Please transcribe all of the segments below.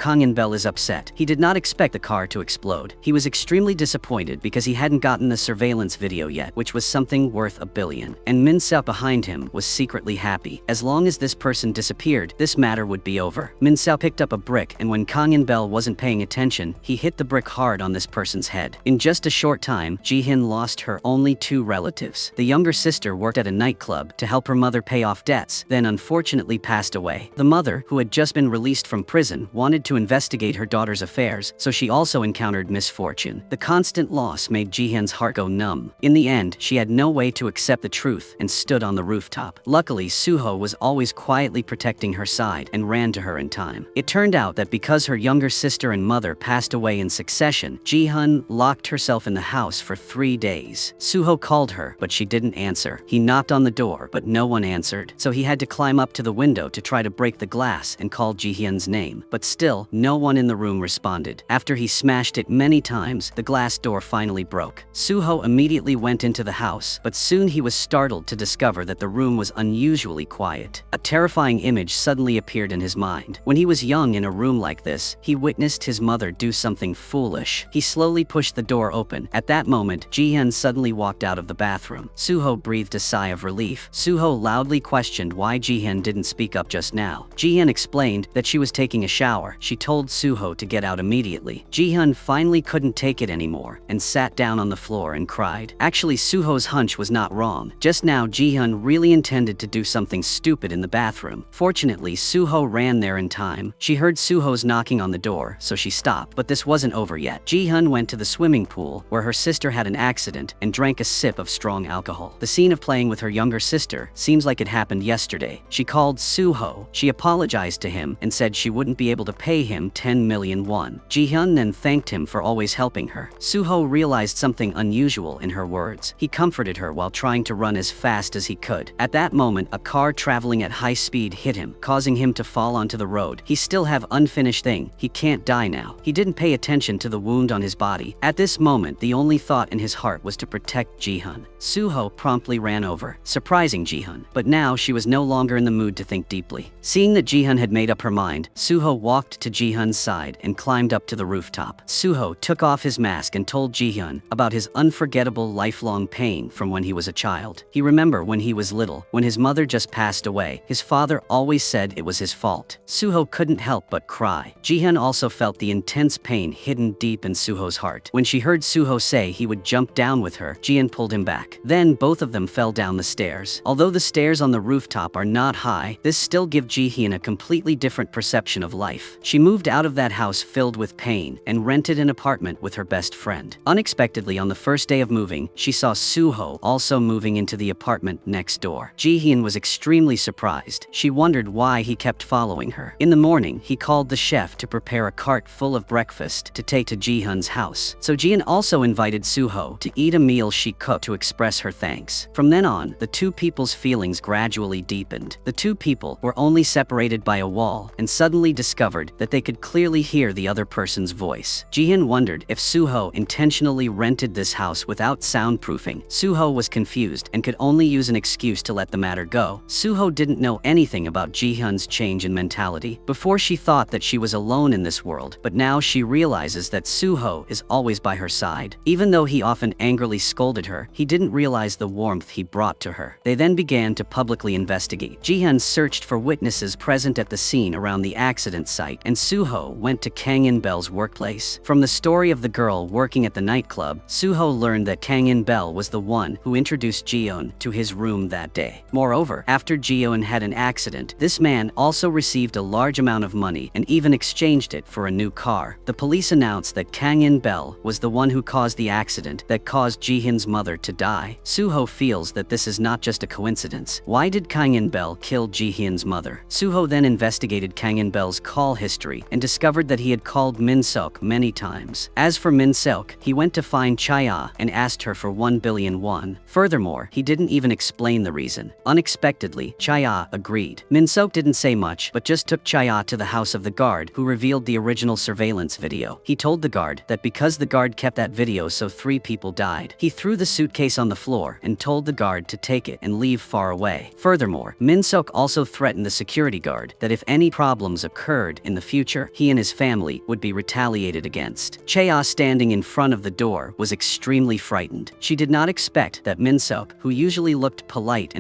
Kang In-bel is upset. He did not expect the car to explode. He was extremely disappointed because he hadn't gotten the surveillance video yet, which was something worth $1 billion. And Min-seok behind him was secretly happy. As long as this person disappeared, this matter would be over. Min-seok picked up a brick, and when Kang In-bel wasn't paying attention, he hit the brick hard on this person's head. In just a short time, Ji-hyun lost her only 2 relatives. The younger sister worked at a nightclub to help her mother pay off debts, then unfortunately passed away. The mother, who had just been released from prison, wanted to investigate her daughter's affairs, so she also encountered misfortune. The constant loss made Ji-hyun's heart go numb. In the end, she had no way to accept the truth and stood on the rooftop. Luckily, Suho was always quietly protecting her side and ran to her in time. It turned out that because her younger sister and mother passed away in succession, Ji-hyun locked herself in the house for 3 days. Suho called her, but she didn't answer. He knocked on the door, but no one answered, so he had to climb up to the window to try to break the glass and call Ji-hyun's name. But still, no one in the room responded. After he smashed it many times, the glass door finally broke. Suho immediately went into the house, but soon he was startled to discover that the room was unusually quiet. A terrifying image suddenly appeared in his mind. When he was young in a room like this, he witnessed his mother do something foolish. He slowly pushed the door open. At that moment, Ji-hyun suddenly walked out of the bathroom. Suho breathed a sigh of relief. Suho loudly questioned why Ji-hyun didn't speak up just now. Ji-hyun explained that she was taking a shower. She told Suho to get out immediately. Ji-hyun finally couldn't take it anymore and sat down on the floor and cried. Actually, Suho's hunch was not wrong. Just now, Ji-hyun really intended to do something stupid in the bathroom. Fortunately, Suho ran there in time. She heard Suho's knocking on the door, so she stopped. But this wasn't over yet. Ji-hyun went to the swimming pool, where her sister had an accident, and drank a sip of strong alcohol. The scene of playing with her younger sister seems like it happened yesterday. She called Suho. She apologized to him and said she wouldn't be able to pay him 10 million won. Ji-hyun then thanked him for always helping her. Suho realized something unusual in her words. He comforted her while trying to run as fast as he could. At that moment, a car traveling at high speed hit him, causing him to fall onto the road. He still have unfinished thing. He can't die now. He didn't pay attention to the wound on his body. At this moment, the only thought in his heart was to protect Ji-hyun. Suho promptly ran over, surprising Ji-hyun. But now she was no longer in the mood to think deeply. Seeing that Ji-hyun had made up her mind, Suho walked to Ji-hyun's side and climbed up to the rooftop. Suho took off his mask and told Ji-hyun about his unforgettable lifelong pain from when he was a child. He remembered when he was little, when his mother just passed away, his father always said it was his fault. Suho couldn't help but cry. Ji-hyun also felt the intense pain hidden deep in Suho's heart. When she heard Suho say he would jump down with her, Ji-hyun pulled him back. Then both of them fell down the stairs. Although the stairs on the rooftop are not high, this still gives Ji-hyun a completely different perception of life. She moved out of that house filled with pain and rented an apartment with her best friend. Unexpectedly, on the first day of moving, she saw Suho also moving into the apartment next door. Ji-hyun was extremely surprised. She wondered why he kept following her. In the morning, he called the chef to prepare a cart full of breakfast to take to Ji-hyun's house. So Ji-hyun also invited Suho to eat a meal she cooked to express her thanks. From then on, the two people's feelings gradually deepened. The two people were only separated by a wall and suddenly discovered that they could clearly hear the other person's voice. Ji-hyun wondered if Suho intentionally rented this house without soundproofing. Suho was confused and could only use an excuse to let the matter go. Suho didn't know anything about Ji-hyun's change in mentality. Before, she thought that she was alone in this world, but now she realizes that Suho is always by her side. Even though he often angrily scolded her, he didn't realize the warmth he brought to her. They then began to publicly investigate. Ji-hyun searched for witnesses present at the scene around the accident site, and Suho went to Kang In-bel's workplace. From the story of the girl working at the nightclub, Suho learned that Kang In-bel was the one who introduced Ji-hyun to his room that day. Moreover, after Ji-hyun had an accident, this man also received a large amount of money and even exchanged it for a new car. The police announced that Kang In-bel was the one who caused the accident that caused Ji-hyun's mother to die. Suho feels that this is not just a coincidence. Why did Kang In-bel kill Ji-hyun's mother? Suho then investigated Kang In-bel's call history and discovered that he had called Min-seok many times. As for Min-seok, he went to find Chaya and asked her for 1 billion won. Furthermore, he didn't even explain the reason. Unexpectedly, Chaya agreed. Min-seok didn't say much, but just took Chaya to the house of the guard who revealed the original surveillance video. He told the guard that because the guard kept that video, so 3 people died. He threw the suitcase on the floor and told the guard to take it and leave far away. Furthermore, Min-seok also threatened the security guard that if any problems occurred in the future, he and his family would be retaliated against. Chea, standing in front of the door, was extremely frightened. She did not expect that Min-seok, who usually looked polite,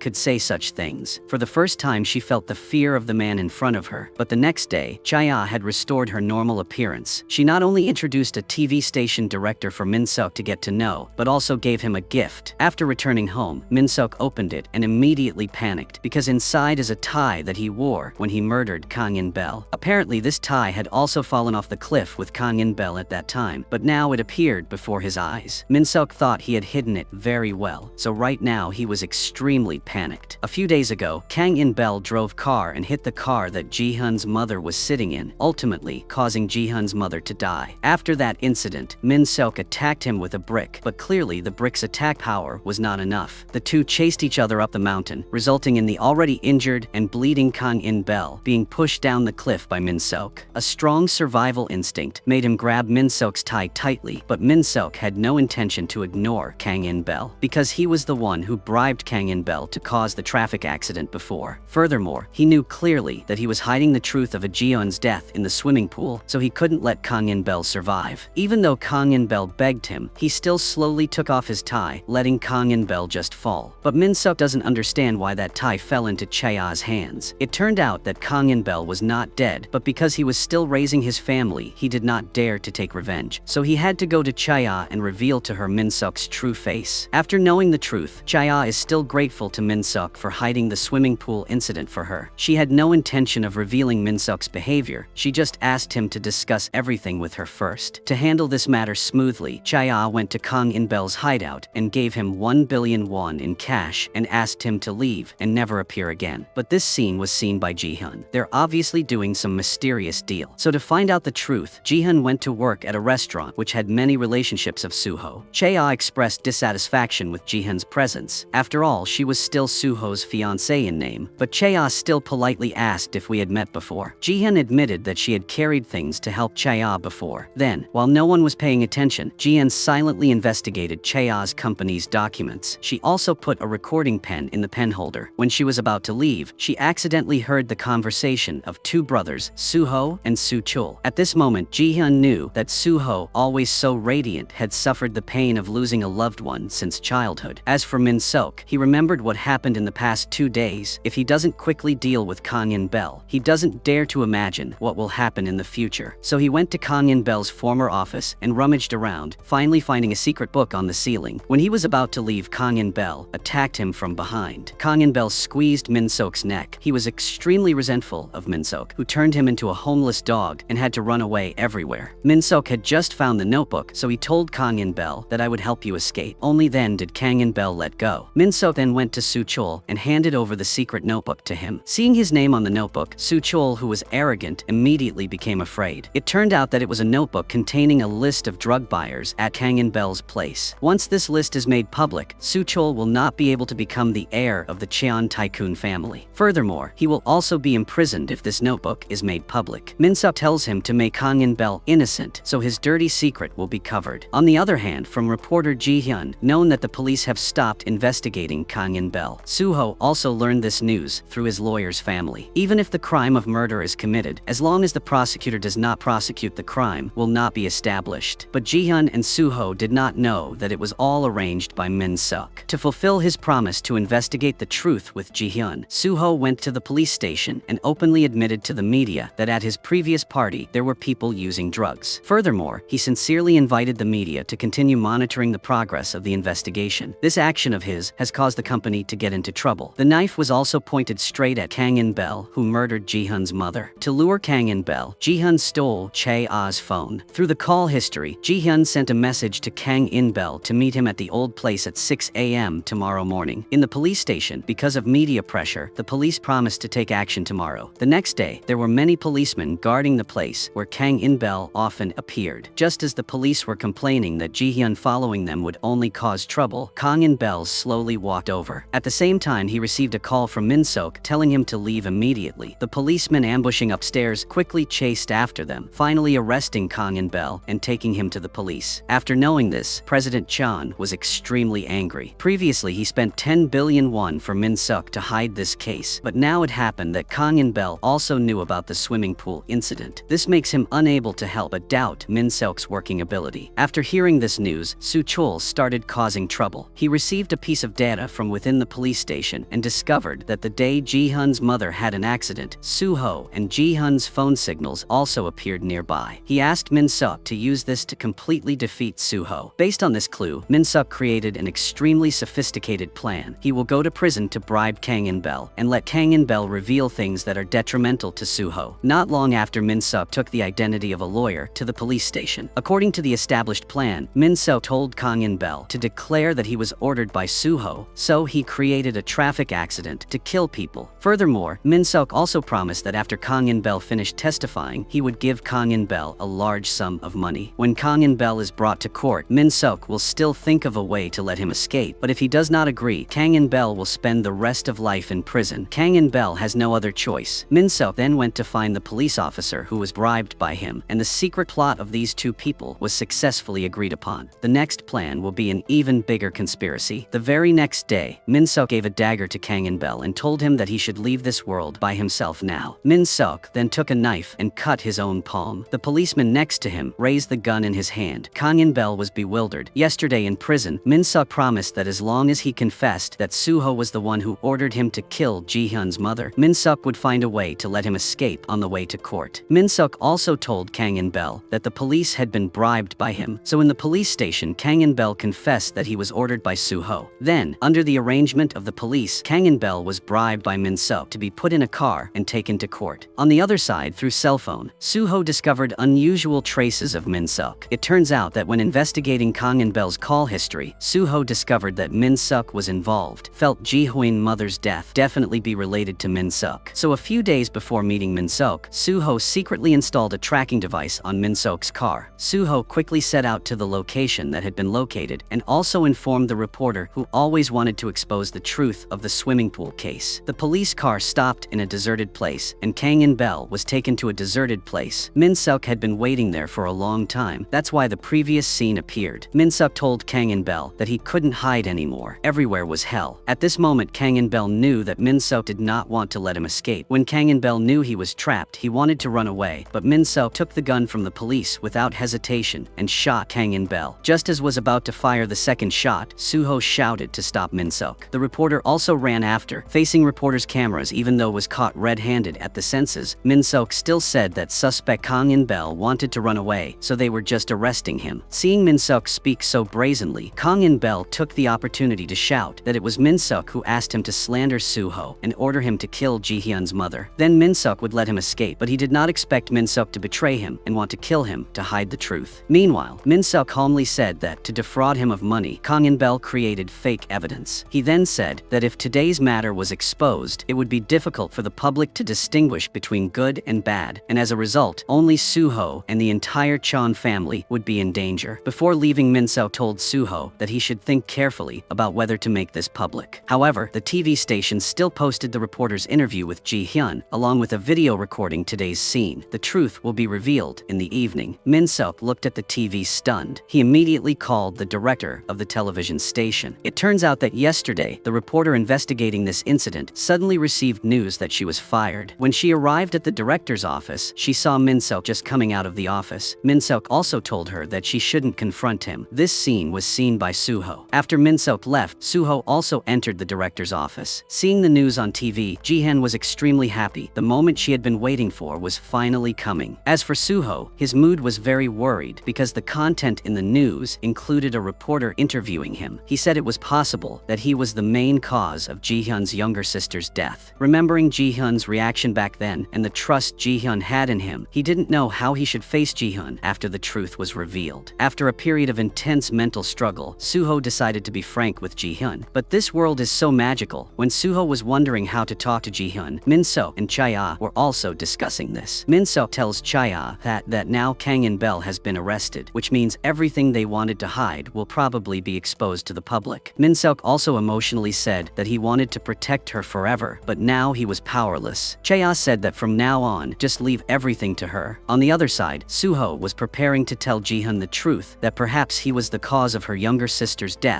could say such things. For the first time, she felt the fear of the man in front of her. But the next day, Chea had restored her normal appearance. She not only introduced a TV station director for Min-seok to get to know, but also gave him a gift. After returning home, Min-seok opened it and immediately panicked because inside is a tie that he wore when he murdered Kang In-bel. Apparently, this tie had also fallen off the cliff with Kang In-bel at that time, but now it appeared before his eyes. Min-seok thought he had hidden it very well, so right now he was extremely panicked. A few days ago, Kang In-bel drove car and hit the car that Ji-hun's mother was sitting in, ultimately causing Ji-hun's mother to die. After that incident, Min-seok attacked him with a brick, but clearly the brick's attack power was not enough. The two chased each other up the mountain, resulting in the already injured and bleeding Kang In-bel being pushed down the cliff by Min-seok. A strong survival instinct made him grab Min-seok's tie tightly, but Min-seok had no intention to ignore Kang In-bel because he was the one who bribed Kang In-bel to cause the traffic accident before. Furthermore, he knew clearly that he was hiding the truth of Ji-hun's death in the swimming pool, so he couldn't let Kang In-bel survive. Even though Kang In-bel begged him, he still slowly took off his tie, letting Kang In-bel just fall. But Min-seok doesn't understand why that tie fell into Chea's hands. It turned out that Kang In-bel was not dead, but because he was still raising his family, he did not dare to take revenge. So he had to go to Chea and reveal to her Min-seok's true face. After knowing the truth, Chea is still grateful to Min-seok for hiding the swimming pool incident for her. She had no intention of revealing Min-seok's behavior. She just asked him to discuss everything with her first. To handle this matter smoothly, Chea went to Kang In-bel's hideout and gave him 1 billion won in cash and asked him to leave and never appear again. But this scene was seen by Ji-hun. They're obviously doing some mysterious deal. So to find out the truth, Ji-hun went to work at a restaurant which had many relationships of Suho. Chea expressed dissatisfaction with Ji-hun's presence. After all, she was still Suho's fiancée in name, but Chea still politely asked if we had met before. Ji-hun admitted that she had carried things to help Chea before. Then, while no one was paying attention, Ji-hun silently investigated Chea's company's documents. She also put a recording pen in the pen holder. When she was about to leave, she accidentally heard the conversation of two brothers, Suho and Su-chul. At this moment, Ji-hun knew that Suho, always so radiant, had suffered the pain of losing a loved one since childhood. As for Min-seok, he remembered what happened in the past 2 days. If he doesn't quickly deal with Kang In-bel, he doesn't dare to imagine what will happen in the future. So he went to Kang In-bel's former office and rummaged around, finally finding a secret book on the ceiling. When he was about to leave, Kang In-bel attacked him from behind. Kang In-bel squeezed Min-seok's neck. He was extremely resentful of Min-seok, who turned him into a homeless dog and had to run away everywhere. Min-seok had just found the notebook, so he told Kang In-bel that I would help you escape. Only then did Kang In-bel let go. Min-seok then went to Su-chul and handed over the secret notebook to him. Seeing his name on the notebook, Su-chul, who was arrogant, immediately became afraid. It turned out that it was a notebook containing a list of drug buyers at Kang In-bel's place. Once this list is made public, Su-chul will not be able to become the heir of the Cheon tycoon family. Furthermore, he will also be imprisoned if this notebook is made public. Min-seok tells him to make Kang In-bel innocent, so his dirty secret will be covered. On the other hand, from reporter Ji-hyun, known that the police have stopped investigating Kang In-bel, Suho also learned this news through his lawyer's family. Even if the crime of murder is committed, as long as the prosecutor does not prosecute, the crime will not be established. But Ji-hyun and Suho did not know that it was all arranged by Min-seok. To fulfill his promise to investigate the truth with Ji-hyun, Suho went to the police station and openly admitted to the media that at his previous party there were people using drugs. Furthermore, he sincerely invited the media to continue monitoring the progress of the investigation. This action of his has caused the company to get into trouble. The knife was also pointed straight at Kang In-bel, who murdered Ji-hun's mother. To lure Kang In-bel, Ji-hyun stole Chea's phone. Through the call history, Ji-hyun sent a message to Kang In-bel to meet him at the old place at 6 a.m. tomorrow morning. In the police station, because of media pressure, the police promised to take action tomorrow. The next day, there were many policemen guarding the place where Kang In-bel often appeared. Just as the police were complaining that Ji-hyun following them would only cause trouble, Kang In-bel slowly walked over. At the same time, he received a call from Min-seok telling him to leave immediately. The policemen ambushing upstairs quickly chased after them, finally arresting Kang In-bel and taking him to the police. After knowing this, President Chan was extremely angry. Previously, he spent 10 billion won for Min-seok to hide this case, but now it happened that Kang In-bel also knew about about the swimming pool incident. This makes him unable to help but doubt Min Seok's working ability. After hearing this news, Soo Chol started causing trouble. He received a piece of data from within the police station and discovered that the day Ji-hun's mother had an accident, Soo-ho and Ji-hun's phone signals also appeared nearby. He asked Min Seok to use this to completely defeat Soo-ho. Based on this clue, Min Seok created an extremely sophisticated plan. He will go to prison to bribe Kang In-bel and let Kang In-bel reveal things that are detrimental to Soo-ho. Not long after, Min Seok took the identity of a lawyer to the police station. According to the established plan, Min Seok told Kang In-bel to declare that he was ordered by Soo-ho, so he created a traffic accident to kill people. Furthermore, Min Seok also promised that after Kang In-bel finished testifying, he would give Kang In-bel a large sum of money. When Kang In-bel is brought to court, Min Seok will still think of a way to let him escape, but if he does not agree, Kang In-bel will spend the rest of life in prison. Kang In-bel has no other choice. Min Seok then went to find the police officer who was bribed by him, and the secret plot of these two people was successfully agreed upon. The next plan will be an even bigger conspiracy. The very next day, Min Seok gave a dagger to Kang In-bel and told him that he should leave this world by himself now. Min Seok then took a knife and cut his own palm. The policeman next to him raised the gun in his hand. Kang In-bel was bewildered. Yesterday in prison, Min Seok promised that as long as he confessed that Soo-ho was the one who ordered him to kill Ji-hun's mother, Min Seok would find a way to let him escape on the way to court. Min Seok also told Kang In-bel that the police had been bribed by him, so in the police station, Kang In-bel confessed that he was ordered by Soo-ho. Then, under the arrangement of the police, Kang In-bel was bribed by Min Seok to be put in a car and taken to court. On the other side, through cell phone, Soo-ho discovered unusual traces of Min Seok. It turns out that when investigating Kang In-bel's call history, Soo-ho discovered that Min Seok was involved, felt Ji-hun's mother's death definitely be related to Min Seok. So a few days before meeting Min Seok, Soo-ho secretly installed a tracking device on Min Seok's car. Soo-ho quickly set out to the location that had been located and also informed the reporter who always wanted to expose the truth of the swimming pool case. The police car stopped in a deserted place, and Kang In-bel was taken to a deserted place. Min Seok had been waiting there for a long time. That's why the previous scene appeared. Min Seok told Kang In-bel that he couldn't hide anymore. Everywhere was hell. At this moment, Kang In-bel knew that Min Seok did not want to let him escape. When Kang In-bel knew he was trapped, he wanted to run away, but Min Seok took the gun from the police without hesitation and shot Kang In-bel. Just as was about to fire the second shot, Soo-ho shouted to stop Min Seok. The reporter also ran after, facing reporters' cameras even though was caught red-handed at the senses. Min Seok still said that suspect Kang In-bel wanted to run away, so they were just arresting him. Seeing Min Seok speak so brazenly, Kang In-bel took the opportunity to shout that it was Min Seok who asked him to slander Soo-ho and order him to kill Ji-hun's mother. Then Min Seok would let him escape, but he did not expect Min Seok to betray him and want to kill him to hide the truth. Meanwhile, Min Seok calmly said that to defraud him of money, Kang In-bel created fake evidence. He then said that if today's matter was exposed, it would be difficult for the public to distinguish between good and bad, and as a result, only Soo-ho and the entire Chon family would be in danger. Before leaving, Min Seok told Soo-ho that he should think carefully about whether to make this public. However, the TV station still posted the reporter's interview with Ji-hun, along with a video recording today's scene. The truth will be revealed in the evening. Min Seok looked at the TV stunned. He immediately called the director of the television station. It turns out that yesterday, the reporter investigating this incident suddenly received news that she was fired. When she arrived at the director's office, she saw Min Seok just coming out of the office. Min Seok also told her that she shouldn't confront him. This scene was seen by Soo-ho. After Min Seok left, Soo-ho also entered the director's office. Seeing the news on TV, Ji-hun was extremely happy. The moment she had been waiting for was finally coming. As for Soo-ho, his mood was very worried because the content in the news included a reporter interviewing him. He said it was possible that he was the main cause of Ji-hun's younger sister's death. Remembering Ji-hun's reaction back then and the trust Ji-hun had in him, he didn't know how he should face Ji-hun after the truth was revealed. After a period of intense mental struggle, Soo-ho decided to be frank with Ji-hun. But this world is so magical. When Soo-ho was wondering how to talk to Ji-hun, Min Seok and Cha-ya were also discussing this. Min Seok tells Cha-ya that now Kang In-bel has been arrested, which means everything they wanted to hide will probably be exposed to the public. Min Seok also emotionally said that he wanted to protect her forever, but now he was powerless. Cha-ya said that from now on, just leave everything to her. On the other side, Soo-ho was preparing to tell Ji-hun the truth, that perhaps he was the cause of her younger sister's death,